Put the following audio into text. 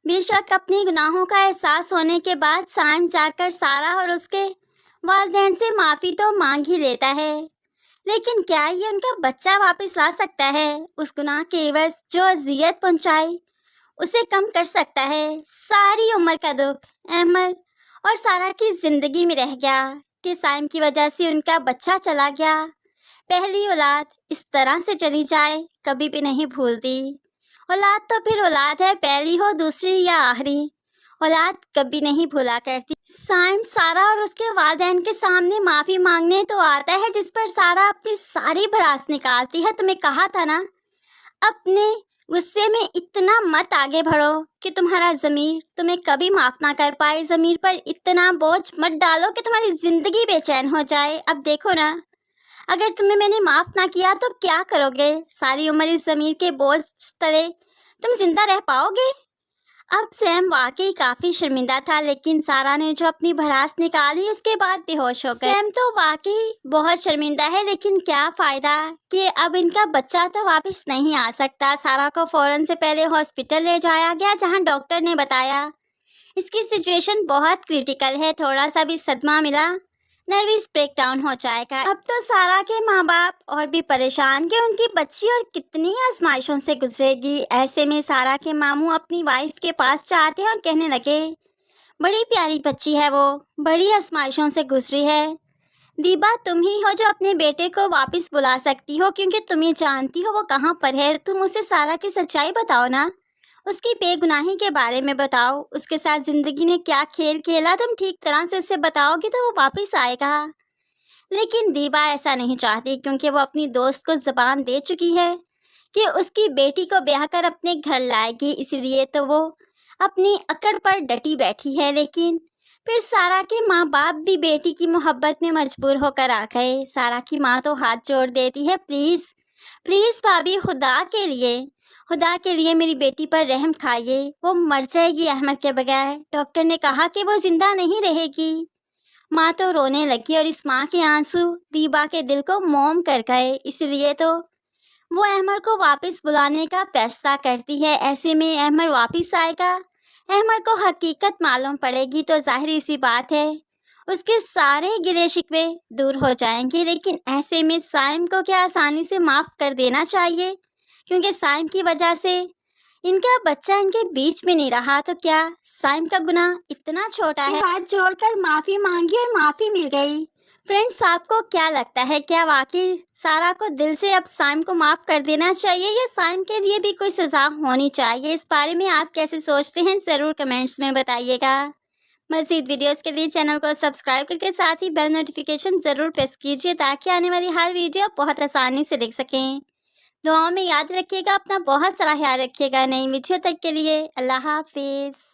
بے شک اپنی گناہوں کا احساس ہونے کے بعد سائم جا کر سارا اور اس کے والدین سے معافی تو مانگ ہی لیتا ہے، لیکن کیا یہ ان کا بچہ واپس لا سکتا ہے؟ اس گناہ کے عوض جو اذیت پہنچائی اسے کم کر سکتا ہے؟ ساری عمر کا دکھ احمد اور سارا کی زندگی میں رہ گیا کہ سائم کی وجہ سے ان کا بچہ چلا گیا۔ پہلی اولاد اس طرح سے چلی جائے کبھی بھی نہیں بھولتی۔ اولاد تو پھر اولاد ہے، پہلی ہو دوسری یا آخری، اولاد کبھی نہیں بھولا کرتی۔ سائم سارا اور اس کے والدین کے سامنے معافی مانگنے تو آتا ہے، جس پر سارا اپنی ساری بھڑاس نکالتی ہے۔ تمہیں کہا تھا نا، اپنے غصے میں اتنا مت آگے بڑھو کہ تمہارا ضمیر تمہیں کبھی معاف نہ کر پائے۔ ضمیر پر اتنا بوجھ مت ڈالو کہ تمہاری زندگی بے چین ہو جائے۔ اب دیکھو نا، اگر تمہیں میں نے معاف نہ کیا تو کیا کرو گے؟ ساری عمر اس ضمیر کے بوجھ تلے تم زندہ رہ پاؤ گے؟ اب سیم واقعی کافی شرمندہ تھا، لیکن سارا نے جو اپنی بھڑاس نکالی اس کے بعد بے ہوش ہو گئے۔ سیم تو واقعی بہت شرمندہ ہے، لیکن کیا فائدہ کہ اب ان کا بچہ تو واپس نہیں آ سکتا۔ سارا کو فوراً سے پہلے ہاسپٹل لے جایا گیا، جہاں ڈاکٹر نے بتایا اس کی سچویشن بہت کریٹیکل ہے، تھوڑا سا بھی صدمہ ملا نروس بریک ڈاؤن ہو جائے گا۔ اب تو سارا کے ماں باپ اور بھی پریشان کہ ان کی بچی اور کتنی آزمائشوں سے گزرے گی۔ ایسے میں سارا کے ماموں اپنی وائف کے پاس جاتے ہیں اور کہنے لگے، بڑی پیاری بچی ہے، وہ بڑی آزمائشوں سے گزری ہے۔ دیبا، تم ہی ہو جو اپنے بیٹے کو واپس بلا سکتی ہو، کیونکہ تمہیں جانتی ہو وہ کہاں پر ہے۔ تم اسے سارا کی سچائی بتاؤ نا، اس کی بے گناہی کے بارے میں بتاؤ، اس کے ساتھ زندگی نے کیا کھیل کھیلا، تم ٹھیک طرح سے اسے بتاؤ گی تو وہ واپس آئے گا۔ لیکن دیبا ایسا نہیں چاہتی، کیونکہ وہ اپنی دوست کو زبان دے چکی ہے کہ اس کی بیٹی کو بیاہ کر اپنے گھر لائے گی، اسی لیے تو وہ اپنی اکڑ پر ڈٹی بیٹھی ہے۔ لیکن پھر سارا کے ماں باپ بھی بیٹی کی محبت میں مجبور ہو کر آ گئے۔ سارا کی ماں تو ہاتھ جوڑ دیتی ہے، پلیز پلیز بھابھی، خدا کے لیے میری بیٹی پر رحم کھائیے، وہ مر جائے گی احمد کے بغیر۔ ڈاکٹر نے کہا کہ وہ زندہ نہیں رہے گی۔ ماں تو رونے لگی اور اس ماں کے آنسو دیبا کے دل کو موم کر گئے، اس لیے تو وہ احمد کو واپس بلانے کا فیصلہ کرتی ہے۔ ایسے میں احمد واپس آئے گا، احمد کو حقیقت معلوم پڑے گی تو ظاہری سی بات ہے اس کے سارے گلے شکوے دور ہو جائیں گے۔ لیکن ایسے میں سائم کو کیا آسانی سے معاف کر دینا چاہیے؟ کیونکہ سائم کی وجہ سے ان کا بچہ ان کے بیچ میں نہیں رہا، تو کیا سائم کا گناہ اتنا چھوٹا ہے؟ ہاتھ جوڑ کر معافی مانگی اور معافی مل گئی۔ فرینڈس، آپ کو کیا لگتا ہے، کیا واقعی سارا کو دل سے اب سائم کو معاف کر دینا چاہیے، یا سائم کے لیے بھی کوئی سزا ہونی چاہیے؟ اس بارے میں آپ کیسے سوچتے ہیں ضرور کمنٹس میں بتائیے گا۔ مزید ویڈیوز کے لیے چینل کو سبسکرائب کر کے ساتھ ہی بیل نوٹیفیکیشن ضرور پریس کیجیے، تاکہ آنے والی ہر ویڈیو بہت آسانی سے دیکھ سکیں۔ دعاؤں میں یاد رکھیے گا، اپنا بہت سارا خیال رکھیے گا۔ نئی ویڈیو تک کے لیے اللہ حافظ۔